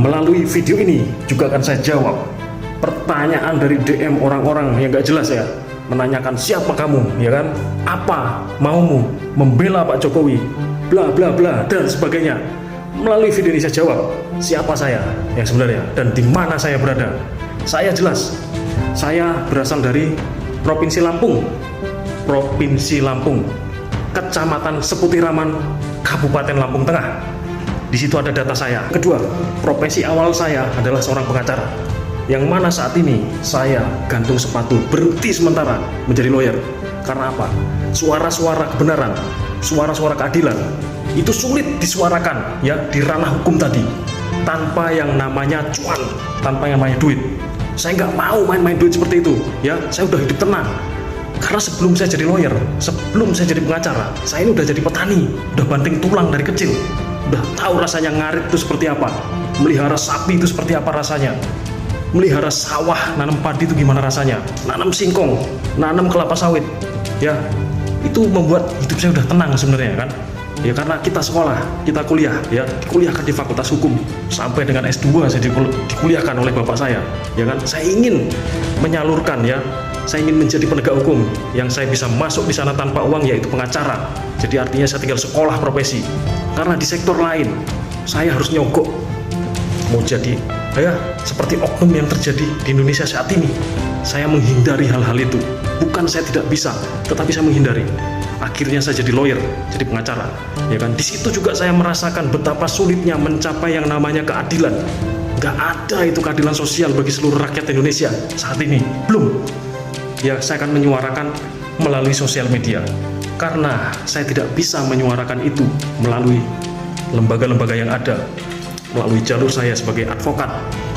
Melalui video ini juga akan saya jawab pertanyaan dari DM orang-orang yang gak jelas ya, menanyakan siapa kamu, ya kan, apa maumu, membela Pak Jokowi, bla bla bla dan sebagainya. Melalui video ini saya jawab siapa saya yang sebenarnya dan di mana saya berada. Saya jelas, saya berasal dari Provinsi Lampung, Kecamatan Seputiraman, Kabupaten Lampung Tengah. Di situ ada data saya. Kedua, profesi awal saya adalah seorang pengacara, yang mana saat ini saya gantung sepatu, berhenti sementara menjadi lawyer. Karena apa? Suara-suara kebenaran, suara-suara keadilan itu sulit disuarakan ya di ranah hukum tadi, tanpa yang namanya cuan, tanpa yang namanya duit. Saya nggak mau main-main duit seperti itu ya. Saya udah hidup tenang. Karena sebelum saya jadi lawyer, sebelum saya jadi pengacara, saya ini udah jadi petani, udah banting tulang dari kecil, udah tahu rasanya ngarit itu seperti apa, melihara sapi itu seperti apa rasanya, melihara sawah, nanam padi itu gimana rasanya, nanam singkong, nanam kelapa sawit, ya itu membuat hidup saya udah tenang sebenarnya kan. Ya karena kita sekolah, kita kuliah, ya dikuliahkan di Fakultas Hukum sampai dengan S2 saya dikuliahkan oleh bapak saya, ya kan. Saya ingin menyalurkan ya, saya ingin menjadi penegak hukum yang saya bisa masuk di sana tanpa uang, yaitu pengacara. Jadi artinya saya tinggal sekolah profesi. Karena di sektor lain saya harus nyogok, mau jadi ya seperti oknum yang terjadi di Indonesia saat ini. Saya menghindari hal-hal itu. Bukan saya tidak bisa, tetapi saya menghindari. Akhirnya saya jadi lawyer, jadi pengacara, ya kan. Di situ juga saya merasakan betapa sulitnya mencapai yang namanya keadilan. Gak ada itu keadilan sosial bagi seluruh rakyat Indonesia saat ini, belum. Ya, saya akan menyuarakan melalui sosial media, karena saya tidak bisa menyuarakan itu melalui lembaga-lembaga yang ada, melalui jalur saya sebagai advokat,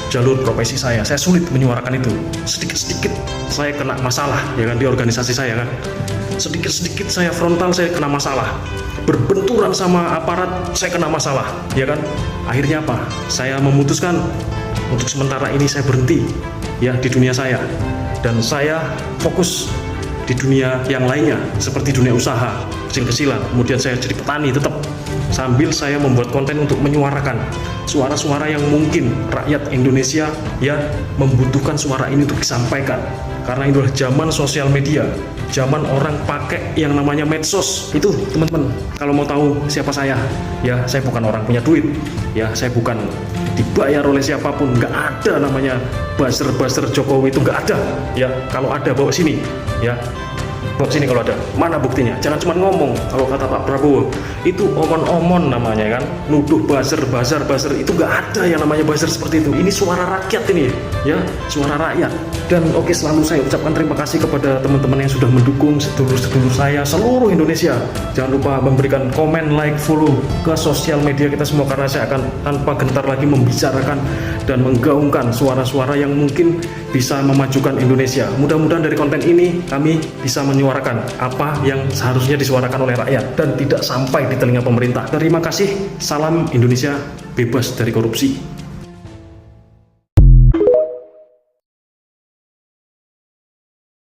jalur profesi saya sulit menyuarakan itu. Sedikit-sedikit saya kena masalah, ya kan, di organisasi saya kan. Sedikit-sedikit saya frontal, saya kena masalah. Berbenturan sama aparat, saya kena masalah, ya kan. Akhirnya apa? Saya memutuskan untuk sementara ini saya berhenti ya di dunia saya, dan saya fokus di dunia yang lainnya seperti dunia usaha kecil-kecilan. Kemudian saya jadi petani tetap, sambil saya membuat konten untuk menyuarakan suara-suara yang mungkin rakyat Indonesia ya membutuhkan suara ini untuk disampaikan. Karena itu adalah zaman sosial media, zaman orang pakai yang namanya medsos. Itu teman-teman, kalau mau tahu siapa saya, ya saya bukan orang punya duit, ya saya bukan dibayar oleh siapapun, nggak ada namanya buzzer Jokowi, itu nggak ada. Ya kalau ada bawa sini, ya bawa sini kalau ada. Mana buktinya? Jangan cuma ngomong. Kalau kata Pak Prabowo, itu omon-omon namanya kan, nuduh buzzer, itu nggak ada yang namanya buzzer seperti itu. Ini suara rakyat ini, ya suara rakyat. Dan oke, selalu saya ucapkan terima kasih kepada teman-teman yang sudah mendukung, sedulur-sedulur saya seluruh Indonesia. Jangan lupa memberikan komen, like, follow ke sosial media kita semua, karena saya akan tanpa gentar lagi membicarakan dan menggaungkan suara-suara yang mungkin bisa memajukan Indonesia. Mudah-mudahan dari konten ini kami bisa menyuarakan apa yang seharusnya disuarakan oleh rakyat dan tidak sampai di telinga pemerintah. Terima kasih, salam Indonesia bebas dari korupsi.